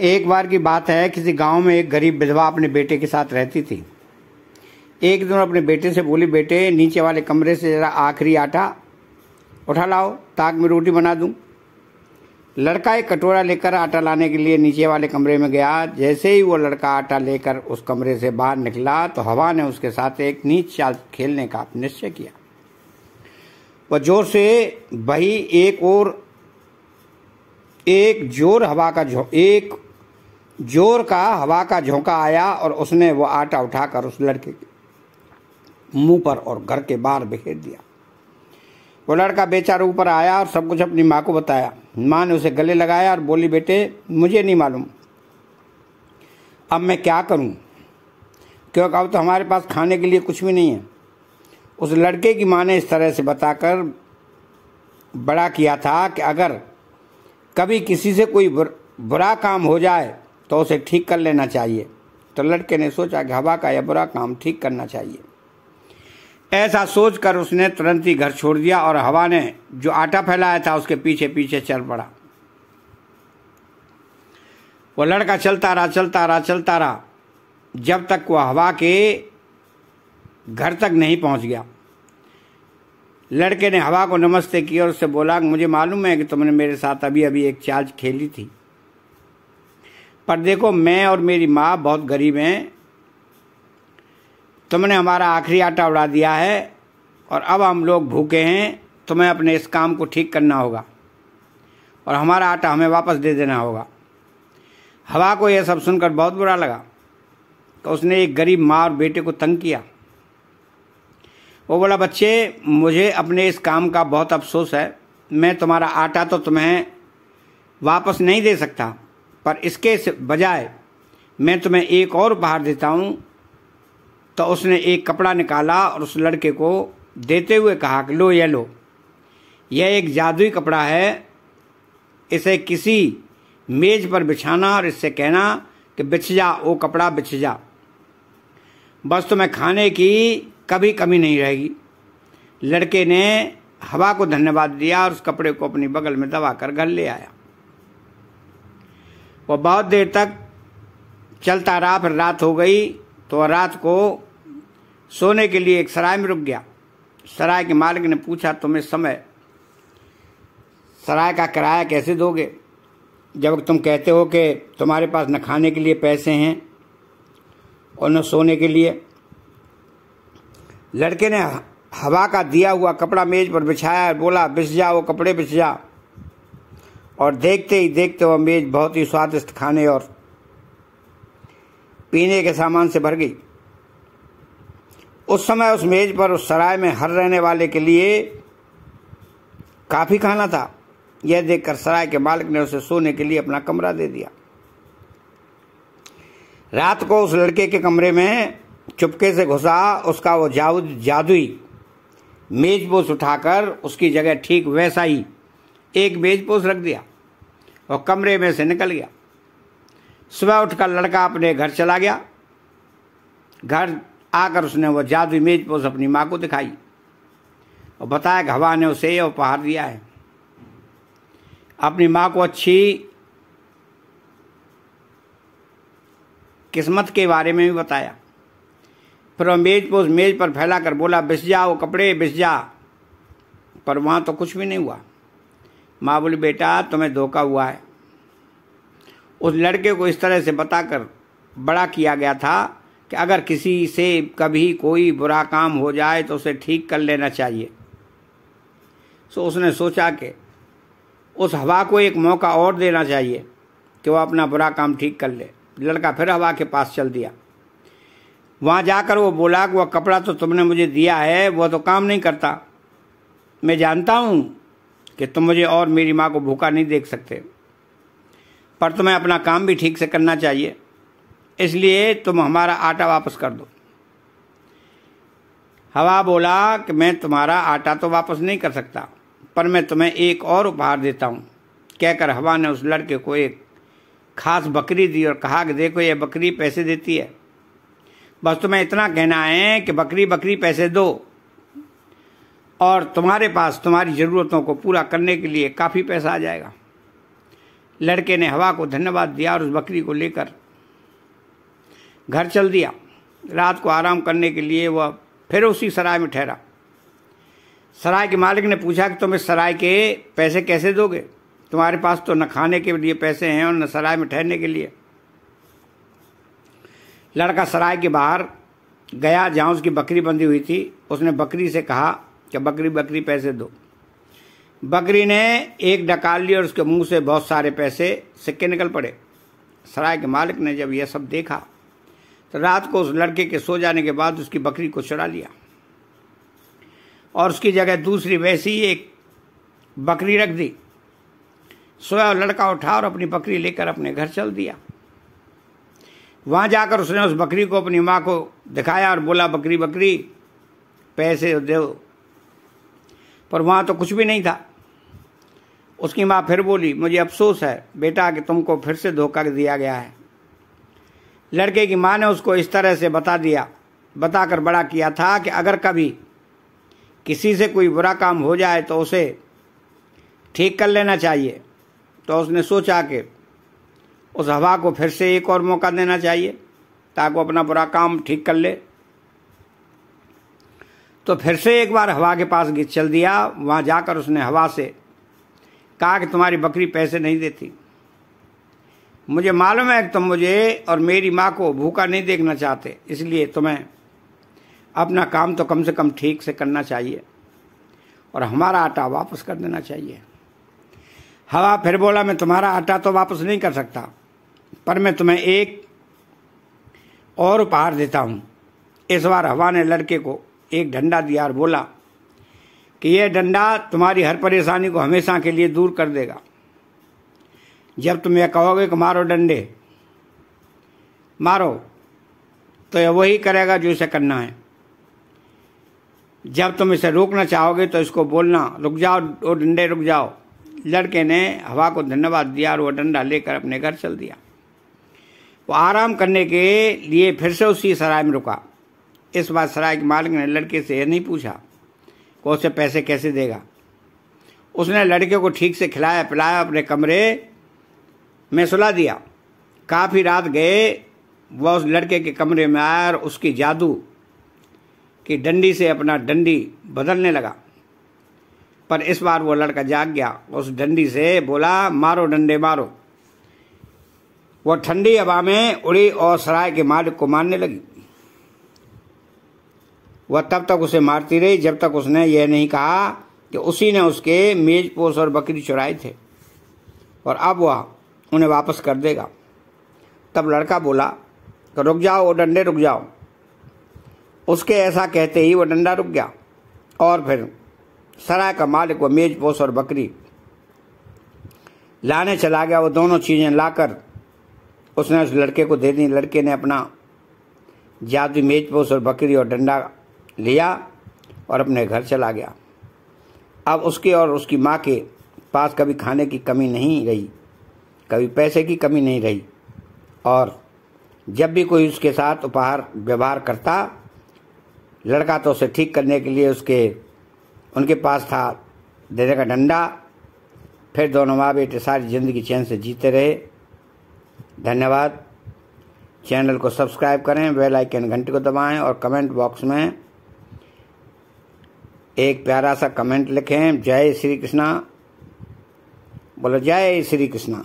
एक बार की बात है, किसी गांव में एक गरीब विधवा अपने बेटे के साथ रहती थी। एक दिन अपने बेटे से बोली, बेटे नीचे वाले कमरे से जरा आखिरी आटा उठा लाओ ताकि मैं रोटी बना दूं। लड़का एक कटोरा लेकर आटा लाने के लिए नीचे वाले कमरे में गया। जैसे ही वो लड़का आटा लेकर उस कमरे से बाहर निकला तो हवा ने उसके साथ एक नीच चाल खेलने का निश्चय किया। वह जोर से बही, एक जोर का हवा का झोंका आया और उसने वो आटा उठाकर उस लड़के के मुंह पर और घर के बाहर बिखेर दिया। वो लड़का बेचारा ऊपर आया और सब कुछ अपनी माँ को बताया। माँ ने उसे गले लगाया और बोली, बेटे मुझे नहीं मालूम अब मैं क्या करूं, क्योंकि अब तो हमारे पास खाने के लिए कुछ भी नहीं है। उस लड़के की माँ ने इस तरह से बताकर बड़ा किया था कि अगर कभी किसी से कोई बुरा काम हो जाए तो उसे ठीक कर लेना चाहिए। तो लड़के ने सोचा कि हवा का यह बुरा काम ठीक करना चाहिए। ऐसा सोचकर उसने तुरंत ही घर छोड़ दिया और हवा ने जो आटा फैलाया था उसके पीछे पीछे चल पड़ा। वो लड़का चलता रहा जब तक वह हवा के घर तक नहीं पहुंच गया। लड़के ने हवा को नमस्ते किया और उससे बोला, मुझे मालूम है कि तुमने मेरे साथ अभी अभी एक चाल खेली थी, पर देखो मैं और मेरी माँ बहुत गरीब हैं। तुमने हमारा आखिरी आटा उड़ा दिया है और अब हम लोग भूखे हैं। तुम्हें अपने इस काम को ठीक करना होगा और हमारा आटा हमें वापस दे देना होगा। हवा को यह सब सुनकर बहुत बुरा लगा तो उसने एक गरीब माँ और बेटे को तंग किया। वो बोला, बच्चे मुझे अपने इस काम का बहुत अफसोस है। मैं तुम्हारा आटा तो तुम्हें वापस नहीं दे सकता, पर इसके बजाय मैं तुम्हें एक और उपहार देता हूँ। तो उसने एक कपड़ा निकाला और उस लड़के को देते हुए कहा कि लो, यह एक जादुई कपड़ा है। इसे किसी मेज पर बिछाना और इससे कहना कि बिछ जा, वो कपड़ा बिछ जा। बस तुम्हें खाने की कभी कमी नहीं रहेगी। लड़के ने हवा को धन्यवाद दिया और उस कपड़े को अपनी बगल में दबा कर घर ले आया। वह बहुत देर तक चलता रहा। फिर रात हो गई तो वह रात को सोने के लिए एक सराय में रुक गया। सराय के मालिक ने पूछा, तुम इस समय सराय का किराया कैसे दोगे, जब तुम कहते हो कि तुम्हारे पास न खाने के लिए पैसे हैं और न सोने के लिए। लड़के ने हवा का दिया हुआ कपड़ा मेज पर बिछाया और बोला, बिछ जा, वो कपड़े बिछ जा। और देखते ही देखते वह मेज बहुत ही स्वादिष्ट खाने और पीने के सामान से भर गई। उस समय उस मेज पर उस सराय में हर रहने वाले के लिए काफी खाना था। यह देखकर सराय के मालिक ने उसे सोने के लिए अपना कमरा दे दिया। रात को उस लड़के के कमरे में चुपके से घुसा उसका वो जादुई मेजपोश उठाकर उसकी जगह ठीक वैसा ही एक मेजपोश रख दिया और कमरे में से निकल गया। सुबह उठकर लड़का अपने घर चला गया। घर आकर उसने वो जादुई मेजपोश अपनी माँ को दिखाई और बताया कि हवा ने उसे यह उपहार दिया है। अपनी माँ को अच्छी किस्मत के बारे में भी बताया। फिर वह मेजपोश मेज पर फैलाकर बोला, बिछ जा, वो कपड़े बिछ जा। पर वहाँ तो कुछ भी नहीं हुआ। माँ बोली, बेटा तुम्हें धोखा हुआ है। उस लड़के को इस तरह से बताकर बड़ा किया गया था कि अगर किसी से कभी कोई बुरा काम हो जाए तो उसे ठीक कर लेना चाहिए। सो उसने सोचा कि उस हवा को एक मौका और देना चाहिए कि वह अपना बुरा काम ठीक कर ले। लड़का फिर हवा के पास चल दिया। वहाँ जाकर वो बोला कि वह कपड़ा तो तुमने मुझे दिया है, वह तो काम नहीं करता। मैं जानता हूँ कि तुम मुझे और मेरी माँ को भूखा नहीं देख सकते, पर तुम्हें अपना काम भी ठीक से करना चाहिए, इसलिए तुम हमारा आटा वापस कर दो। हवा बोला कि मैं तुम्हारा आटा तो वापस नहीं कर सकता, पर मैं तुम्हें एक और उपहार देता हूँ। कहकर हवा ने उस लड़के को एक खास बकरी दी और कहा कि देखो ये बकरी पैसे देती है, बस तुम्हें इतना कहना है कि बकरी पैसे दो और तुम्हारे पास तुम्हारी ज़रूरतों को पूरा करने के लिए काफ़ी पैसा आ जाएगा। लड़के ने हवा को धन्यवाद दिया और उस बकरी को लेकर घर चल दिया। रात को आराम करने के लिए वह फिर उसी सराय में ठहरा। सराय के मालिक ने पूछा कि तुम इस सराय के पैसे कैसे दोगे? तुम्हारे पास तो न खाने के लिए पैसे हैं और न सराय में ठहरने के लिए। लड़का सराय के बाहर गया जहाँ उसकी बकरी बंधी हुई थी। उसने बकरी से कहा कि बकरी पैसे दो। बकरी ने एक डकाल ली और उसके मुंह से बहुत सारे पैसे सिक्के निकल पड़े। सराय के मालिक ने जब यह सब देखा तो रात को उस लड़के के सो जाने के बाद उसकी बकरी को चुरा लिया और उसकी जगह दूसरी वैसी एक बकरी रख दी। सोया और लड़का उठा और अपनी बकरी लेकर अपने घर चल दिया। वहां जाकर उसने उस बकरी को अपनी माँ को दिखाया और बोला, बकरी पैसे दो। पर वहां तो कुछ भी नहीं था। उसकी माँ फिर बोली, मुझे अफसोस है बेटा कि तुमको फिर से धोखा दिया गया है। लड़के की माँ ने उसको इस तरह से बताकर बड़ा किया था कि अगर कभी किसी से कोई बुरा काम हो जाए तो उसे ठीक कर लेना चाहिए। तो उसने सोचा कि उस हवा को फिर से एक और मौका देना चाहिए ताकि वो अपना बुरा काम ठीक कर ले। तो फिर से एक बार हवा के पास चल दिया। वहां जाकर उसने हवा से कहा कि तुम्हारी बकरी पैसे नहीं देती। मुझे मालूम है कि तुम मुझे और मेरी माँ को भूखा नहीं देखना चाहते, इसलिए तुम्हें अपना काम तो कम से कम ठीक से करना चाहिए और हमारा आटा वापस कर देना चाहिए। हवा फिर बोला, मैं तुम्हारा आटा तो वापस नहीं कर सकता, पर मैं तुम्हें एक और उपहार देता हूँ। इस बार हवा ने लड़के को एक डंडा दिया और बोला कि यह डंडा तुम्हारी हर परेशानी को हमेशा के लिए दूर कर देगा। जब तुम यह कहोगे कि मारो डंडे मारो, तो यह वही करेगा जो इसे करना है। जब तुम इसे रोकना चाहोगे तो इसको बोलना, रुक जाओ वो डंडे रुक जाओ। लड़के ने हवा को धन्यवाद दिया और वह डंडा लेकर अपने घर चल दिया। वो आराम करने के लिए फिर से उसी सराय में रुका। इस बार सराय के मालिक ने लड़के से यह नहीं पूछा कि उसे पैसे कैसे देगा। उसने लड़के को ठीक से खिलाया पिलाया, अपने कमरे में सुला दिया। काफ़ी रात गए वह उस लड़के के कमरे में आया और उसकी जादू की डंडी से अपना डंडी बदलने लगा। पर इस बार वो लड़का जाग गया। उस डंडी से बोला, मारो डंडे मारो। वो ठंडी हवा में उड़ी और सराय के मालिक को मारने लगी। वह तब तक उसे मारती रही जब तक उसने यह नहीं कहा कि उसी ने उसके मेज पोश और बकरी चुराए थे और अब वह उन्हें वापस कर देगा। तब लड़का बोला कि रुक जाओ वो डंडे रुक जाओ। उसके ऐसा कहते ही वो डंडा रुक गया और फिर सराय का मालिक वो मेज पोश और बकरी लाने चला गया। वो दोनों चीज़ें लाकर उसने उस लड़के को दे दी। लड़के ने अपना जादू मेज पोश और बकरी और डंडा लिया और अपने घर चला गया। अब उसके और उसकी माँ के पास कभी खाने की कमी नहीं रही, कभी पैसे की कमी नहीं रही और जब भी कोई उसके साथ व्यवहार करता, लड़का तो उसे ठीक करने के लिए उनके पास था देने का डंडा। फिर दोनों माँ बेटे सारी ज़िंदगी चैन से जीते रहे। धन्यवाद। चैनल को सब्सक्राइब करें, बेल आइकन घंटी को दबाएं और कमेंट बॉक्स में एक प्यारा सा कमेंट लिखें। जय श्री कृष्णा। बोलो जय श्री कृष्णा।